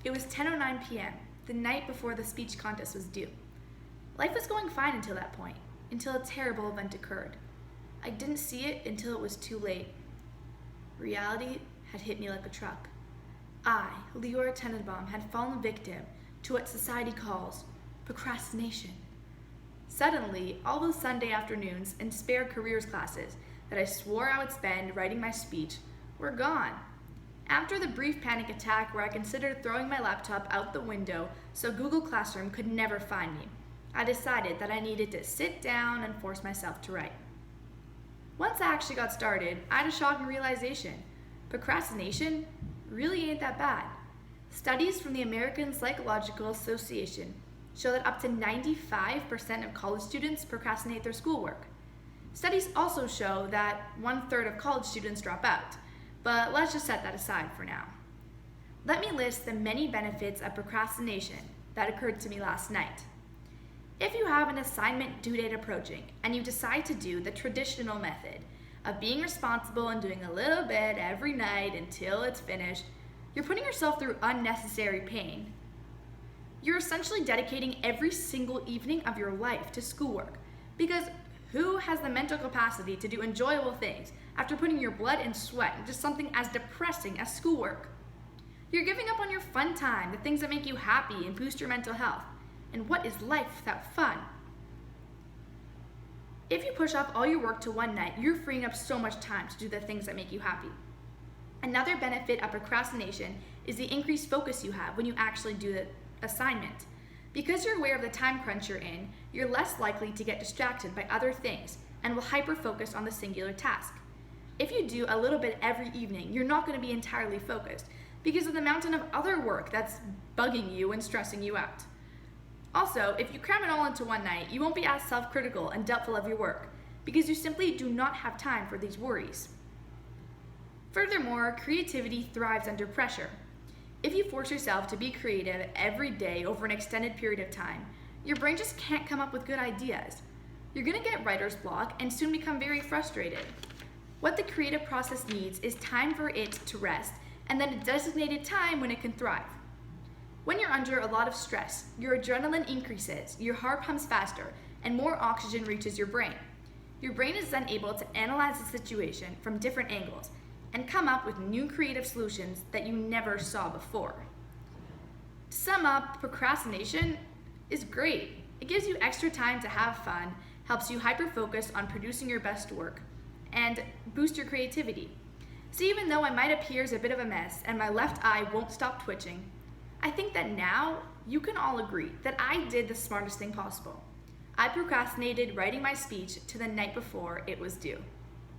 It was 10:09 p.m., the night before the speech contest was due. Life was going fine until that point, until a terrible event occurred. I didn't see it until it was too late. Reality had hit me like a truck. I, Leora Tenenbaum, had fallen victim to what society calls procrastination. Suddenly, all those Sunday afternoons and spare careers classes that I swore I would spend writing my speech were gone. After the brief panic attack where I considered throwing my laptop out the window so Google Classroom could never find me, I decided that I needed to sit down and force myself to write. Once I actually got started, I had a shocking realization. Procrastination really ain't that bad. Studies from the American Psychological Association show that up to 95% of college students procrastinate their schoolwork. Studies also show that 1/3 of college students drop out, but let's just set that aside for now. Let me list the many benefits of procrastination that occurred to me last night. If you have an assignment due date approaching and you decide to do the traditional method of being responsible and doing a little bit every night until it's finished, you're putting yourself through unnecessary pain. You're essentially dedicating every single evening of your life to schoolwork, because who has the mental capacity to do enjoyable things after putting your blood and sweat into something as depressing as schoolwork? You're giving up on your fun time, the things that make you happy and boost your mental health. And what is life without fun? If you push off all your work to one night, you're freeing up so much time to do the things that make you happy. Another benefit of procrastination is the increased focus you have when you actually do the assignment. Because you're aware of the time crunch you're in, you're less likely to get distracted by other things and will hyper-focus on the singular task. If you do a little bit every evening, you're not going to be entirely focused because of the mountain of other work that's bugging you and stressing you out. Also, if you cram it all into one night, you won't be as self-critical and doubtful of your work because you simply do not have time for these worries. Furthermore, creativity thrives under pressure. If you force yourself to be creative every day over an extended period of time, your brain just can't come up with good ideas. You're going to get writer's block and soon become very frustrated. What the creative process needs is time for it to rest and then a designated time when it can thrive. When you're under a lot of stress, your adrenaline increases, your heart pumps faster, and more oxygen reaches your brain. Your brain is then able to analyze the situation from different angles and come up with new creative solutions that you never saw before. To sum up, procrastination is great. It gives you extra time to have fun, helps you hyper-focus on producing your best work, and boost your creativity. So even though I might appear as a bit of a mess and my left eye won't stop twitching, I think that now you can all agree that I did the smartest thing possible. I procrastinated writing my speech to the night before it was due.